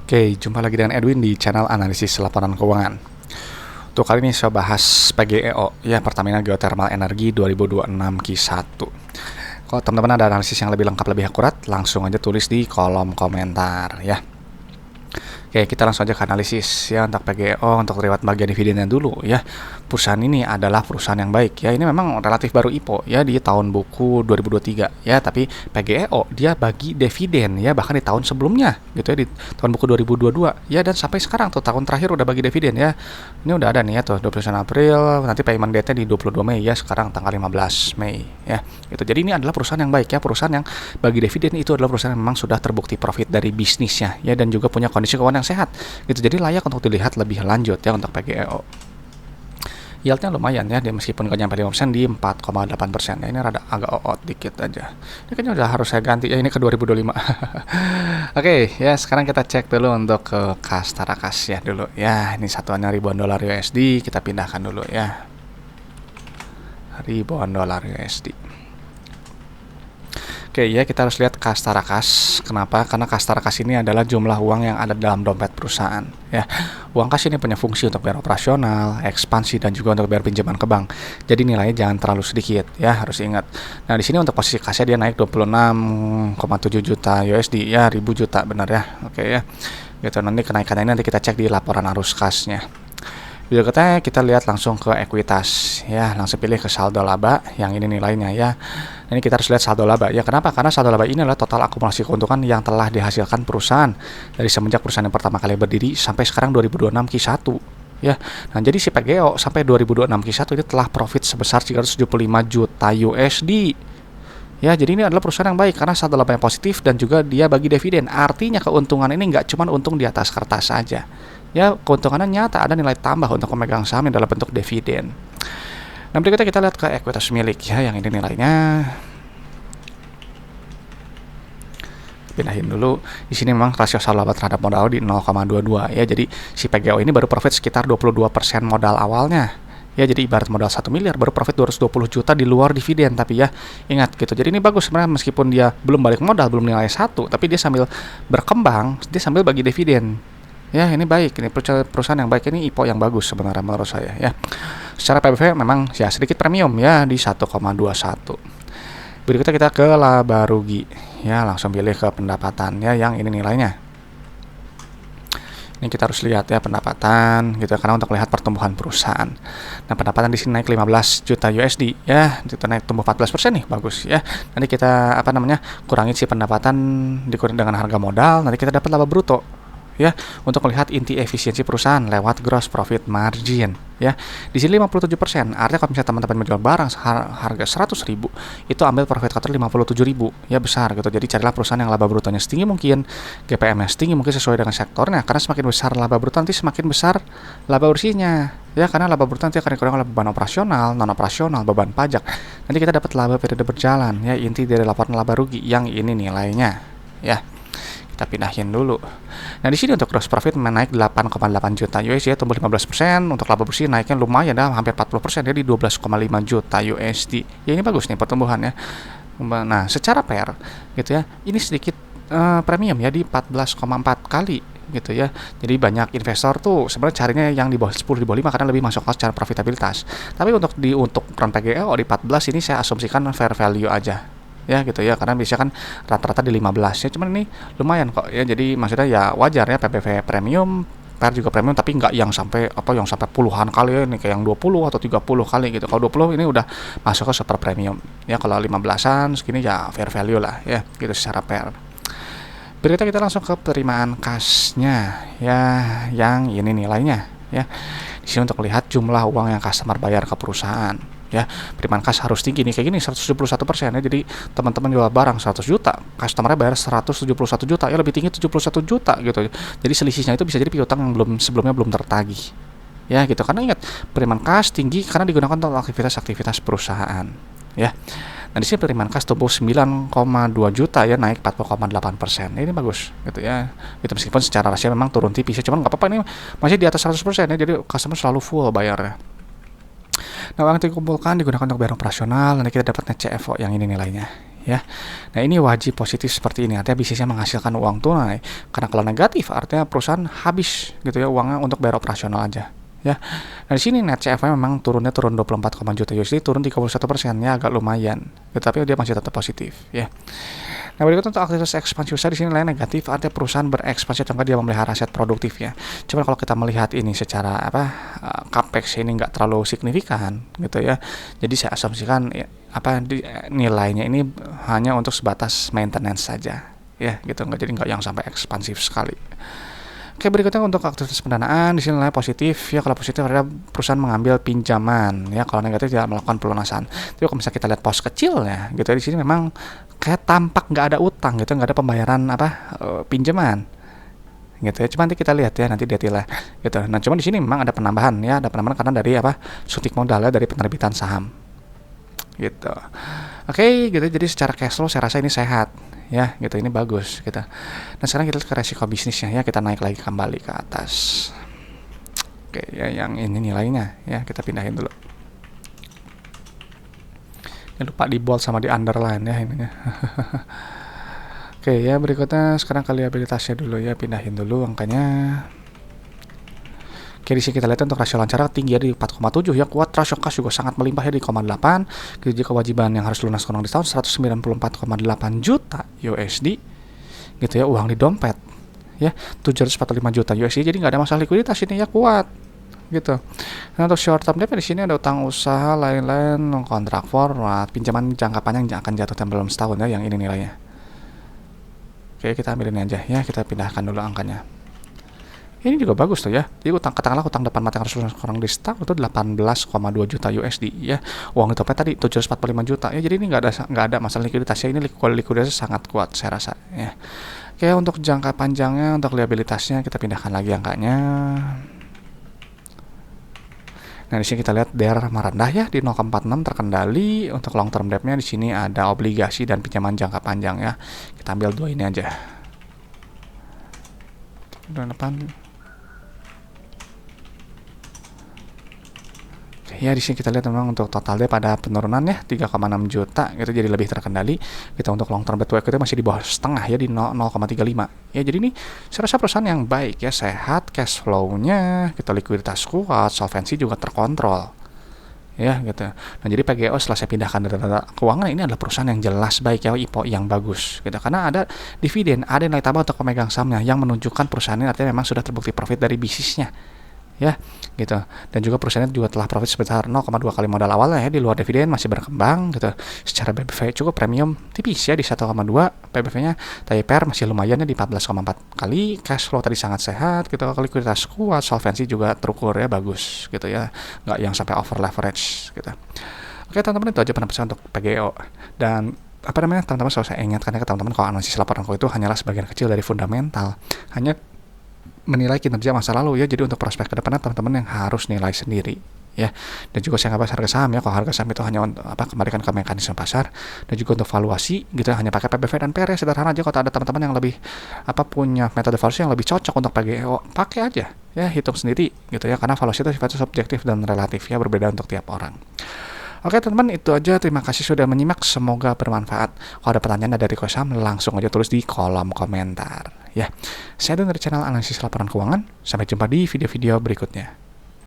Oke, jumpa lagi dengan Edwin di channel analisis laporan keuangan. Untuk kali ini saya bahas PGEO, ya Pertamina Geothermal Energy 2026 Q1. Kalau teman-teman ada analisis yang lebih lengkap, lebih akurat, langsung aja tulis di kolom komentar ya. Oke, kita langsung aja ke analisis ya untuk PGEO, untuk lewat bagian dividennya dulu ya. Perusahaan ini adalah perusahaan yang baik ya. Ini memang relatif baru IPO ya di tahun buku 2023 ya, tapi PGEO dia bagi dividen ya bahkan di tahun sebelumnya gitu ya, di tahun buku 2022 ya, dan sampai sekarang tuh tahun terakhir udah bagi dividen ya. Ini udah ada nih ya tuh 29 April, nanti payment date-nya di 22 Mei ya, sekarang tanggal 15 Mei ya. Gitu. Jadi ini adalah perusahaan yang baik ya, perusahaan yang bagi dividen itu adalah perusahaan yang memang sudah terbukti profit dari bisnisnya ya, dan juga punya kondisi keuangan yang sehat gitu, jadi layak untuk dilihat lebih lanjut ya untuk PGEO. Yieldnya lumayan ya, dia meskipun gak nyampe 5% di 4,8% ya, ini rada agak oot dikit aja. Ini kayaknya udah harus saya ganti ya, ini ke 2025. Oke ya, sekarang kita cek dulu untuk ke kas Tarakas ya dulu ya. Ini satuannya ribuan dolar USD, kita pindahkan dulu ya, ribuan dolar USD. Oke ya, kita harus lihat kas Tarakas. Kenapa? Karena kas Tarakas ini adalah jumlah uang yang ada dalam dompet perusahaan ya. Uang kas ini punya fungsi untuk bayar operasional, ekspansi, dan juga untuk bayar pinjaman ke bank. Jadi nilainya jangan terlalu sedikit ya, harus ingat. Nah, di sini untuk posisi kasnya dia naik 26,7 juta USD ya, 1000 juta benar ya. Oke ya. Gitu, nanti kenaikannya nanti kita cek di laporan arus kasnya. Berikutnya kita lihat langsung ke ekuitas ya, langsung pilih ke saldo laba yang ini nilainya ya. Ini kita harus lihat saldo laba ya. Kenapa? Karena saldo laba ini adalah total akumulasi keuntungan yang telah dihasilkan perusahaan dari semenjak perusahaan yang pertama kali berdiri sampai sekarang 2026 Q1 ya. Nah, jadi si PGEO sampai 2026 Q1 ini telah profit sebesar 375 juta USD. Ya, jadi ini adalah perusahaan yang baik karena saldo laba yang positif dan juga dia bagi dividen. Artinya keuntungan ini nggak cuma untung di atas kertas saja. Ya, keuntungannya nyata, ada nilai tambah untuk pemegang saham dalam bentuk dividen. Nah, berikutnya kita lihat ke ekuitas milik ya, yang ini nilainya. Pindahin dulu. Di sini memang rasio saldo laba terhadap modal di 0,22 ya. Jadi si PGEO ini baru profit sekitar 22% modal awalnya. Ya, jadi ibarat modal 1 miliar baru profit 220 juta di luar dividen. Tapi ya ingat gitu, jadi ini bagus sebenarnya, meskipun dia belum balik modal, belum nilai 1, tapi dia sambil berkembang, dia sambil bagi dividen. Ya, ini baik, ini perusahaan yang baik, ini IPO yang bagus sebenarnya menurut saya ya. Secara PBV memang ya sedikit premium ya di 1,21. Berikutnya kita ke laba rugi ya, langsung pilih ke pendapatan ya, yang ini nilainya. Ini kita harus lihat ya pendapatan gitu, karena untuk lihat pertumbuhan perusahaan. Nah, pendapatan di sini naik 15 juta USD ya, itu naik tumbuh 14% nih, bagus ya. Nanti kita kurangi si pendapatan dikurangi dengan harga modal, nanti kita dapat laba bruto ya, untuk melihat inti efisiensi perusahaan lewat gross profit margin ya. Di sini 57%. Artinya kalau misalnya teman-teman menjual barang harga 100.000, itu ambil profit counter 57.000 ya, besar gitu. Jadi carilah perusahaan yang laba brutonya setinggi mungkin, GPM-nya setinggi mungkin sesuai dengan sektornya, karena semakin besar laba bruto nanti semakin besar laba bersihnya ya, karena laba bruto nanti akan dikurang oleh beban operasional, non operasional, beban pajak. Nanti kita dapat laba periode berjalan ya, inti dari laporan laba rugi yang ini nilainya ya. Kita pindahin dulu. Nah, di sini untuk gross profit menaik 8,8 juta USD ya, tumbuh 15%. Untuk laba bersih naiknya lumayan ya, hampir 40% ya, di 12,5 juta USD. Ya, ini bagus nih pertumbuhannya. Nah, secara PER gitu ya, ini sedikit premium ya, di 14,4 kali gitu ya. Jadi banyak investor tuh sebenarnya carinya yang di bawah 10, di bawah 5 karena lebih masuk kelas secara profitabilitas. Tapi untuk ukuran PGEO di 14 ini saya asumsikan fair value aja ya gitu ya, karena biasanya kan rata-rata di 15 ya, cuman ini lumayan kok ya, jadi maksudnya ya wajar ya, PBV premium, PER juga premium, tapi nggak yang sampai puluhan kali ya, ini kayak yang 20 atau 30 kali gitu. Kalau 20 ini udah masuk ke super premium ya, kalau 15-an segini ya fair value lah ya gitu secara PER. Berikutnya kita langsung ke penerimaan kasnya ya, yang ini nilainya ya. Di sini untuk lihat jumlah uang yang customer bayar ke perusahaan ya, penerimaan kas harus tinggi nih, kayak gini 171% ya. Jadi teman-teman jual barang 100 juta, customernya bayar 171 juta ya, lebih tinggi 71 juta gitu. Jadi selisihnya itu bisa jadi piutang yang sebelumnya belum tertagih ya gitu. Karena ingat, penerimaan kas tinggi karena digunakan untuk aktivitas-aktivitas perusahaan ya. Nah, di sini penerimaan kas tumbuh 9,2 juta ya, naik 40,8%. Ini bagus gitu ya. Itu meskipun secara rasio memang turun tipis ya, cuman nggak apa-apa, ini masih di atas 100% ya. Jadi customer selalu full bayarnya. Nah, uang yang dikumpulkan digunakan untuk bayar operasional, nanti kita dapat net CFO yang ini nilainya ya. Nah, ini wajib positif seperti ini, artinya bisnisnya menghasilkan uang tunai. Karena kalau negatif artinya perusahaan habis gitu ya uangnya untuk bayar operasional aja. Ya, nah di sini net CFM memang turun 24, juta USD, turun 31%, ya agak lumayan. Tetapi dia masih tetap positif, ya. Nah, berikutnya untuk aktivitas ekspansi usaha di sini nilai negatif, artinya perusahaan berekspansi contohnya dia memelihara aset produktif ya. Cuman kalau kita melihat ini secara capex ini nggak terlalu signifikan gitu ya. Jadi saya asumsikan nilainya ini hanya untuk sebatas maintenance saja ya gitu, nggak yang sampai ekspansif sekali. Oke, berikutnya untuk aktivitas pendanaan di sini nilai positif ya. Kalau positif adalah perusahaan mengambil pinjaman ya, kalau negatif tidak melakukan pelunasan. Tapi kalau misalnya kita lihat pos kecil ya gitu ya, di sini memang kayak tampak nggak ada utang gitu, nggak ada pembayaran pinjaman gitu ya. Cuma nanti kita lihat ya, nanti detailnya gitu. Nah, cuma di sini memang ada penambahan ya, ada penambahan karena dari suntik modal ya, dari penerbitan saham gitu. Oke, gitu. Jadi secara cash flow saya rasa ini sehat ya gitu, ini bagus gitu. Nah, sekarang kita lihat ke resiko bisnisnya ya, kita naik lagi kembali ke atas. Oke ya, yang ini nilainya ya kita pindahin dulu. Jangan lupa di bold sama di underline ya ininya. Oke ya, berikutnya sekarang ke liabilitasnya dulu ya, pindahin dulu angkanya. Oke, di sini kita lihat untuk rasio lancar tinggi ya di 4,7 ya, kuat. Rasio kas juga sangat melimpah ya di 0,8. Gaji kewajiban yang harus lunas kurang di tahun 194,8 juta USD gitu ya, uang di dompet ya 745 juta USD, jadi nggak ada masalah likuiditas ini ya, kuat gitu. Nah, untuk short term debt di sini ada utang usaha lain-lain, kontrak forward, pinjaman jangka panjang yang akan jatuh belum setahun ya, yang ini nilainya. Oke, kita ambil ini aja ya, kita pindahkan dulu angkanya. Ini juga bagus tuh ya. Jadi katakanlah utang depan mata yang harus kurang di setahun itu 18,2 juta USD ya. Uang di dompet tadi 745 juta ya. Jadi ini nggak ada masalah likuiditas ya. Ini likuiditas sangat kuat saya rasa ya. Oke, untuk jangka panjangnya, untuk liabilitasnya kita pindahkan lagi angkanya. Nah, di sini kita lihat DER merendah ya di 0,46 terkendali. Untuk long term debt-nya di sini ada obligasi dan pinjaman jangka panjang ya. Kita ambil dua ini aja. Depan. Ya, di sini kita lihat memang untuk total debt pada penurunan ya 3,6 juta gitu, jadi lebih terkendali. Kita untuk long term debt to equity masih di bawah setengah ya di 0,35. Ya, jadi ini saya rasa perusahaan yang baik ya, sehat, cash flow-nya, kita likuiditas kuat, solvensi juga terkontrol. Ya, gitu. Nah, jadi PGO setelah saya pindahkan data keuangan, ini adalah perusahaan yang jelas baik ya, IPO yang bagus gitu. Karena ada dividen, ada nilai tambah untuk pemegang sahamnya yang menunjukkan perusahaan ini artinya memang sudah terbukti profit dari bisnisnya. Ya gitu, dan juga perusahaan juga telah profit sebesar 0,2 kali modal awalnya ya, di luar dividen masih berkembang gitu. Secara BBV cukup premium tipis ya di 1,2 PBV-nya, tapi PR masih lumayan ya di 14,4 kali. Cash flow tadi sangat sehat gitu, likuiditas kuat, solvensi juga terukur ya, bagus gitu ya, nggak yang sampai over leverage gitu. Oke teman-teman, itu aja pendapat saya untuk PGO. Dan teman-teman selalu saya ingatkan ya ke teman-teman, kalau analisis laporanku itu hanyalah sebagian kecil dari fundamental, hanya menilai kinerja masa lalu ya. Jadi untuk prospek ke depannya teman-teman yang harus nilai sendiri ya. Dan juga saya nggak bahas harga saham ya, kalau harga saham itu hanya untuk kembalikan ke mekanisme pasar. Dan juga untuk valuasi gitu hanya pakai PBV dan PR ya, sederhana aja. Kalau ada teman-teman yang lebih punya metode valuasi yang lebih cocok untuk PGO, pakai aja ya, hitung sendiri gitu ya, karena valuasi itu sifatnya subjektif dan relatif ya, berbeda untuk tiap orang. Oke teman-teman, itu aja. Terima kasih sudah menyimak, semoga bermanfaat. Kalau ada pertanyaan dari Kosam, langsung aja tulis di kolom komentar ya. Saya dari channel analisis laporan keuangan. Sampai jumpa di video-video berikutnya.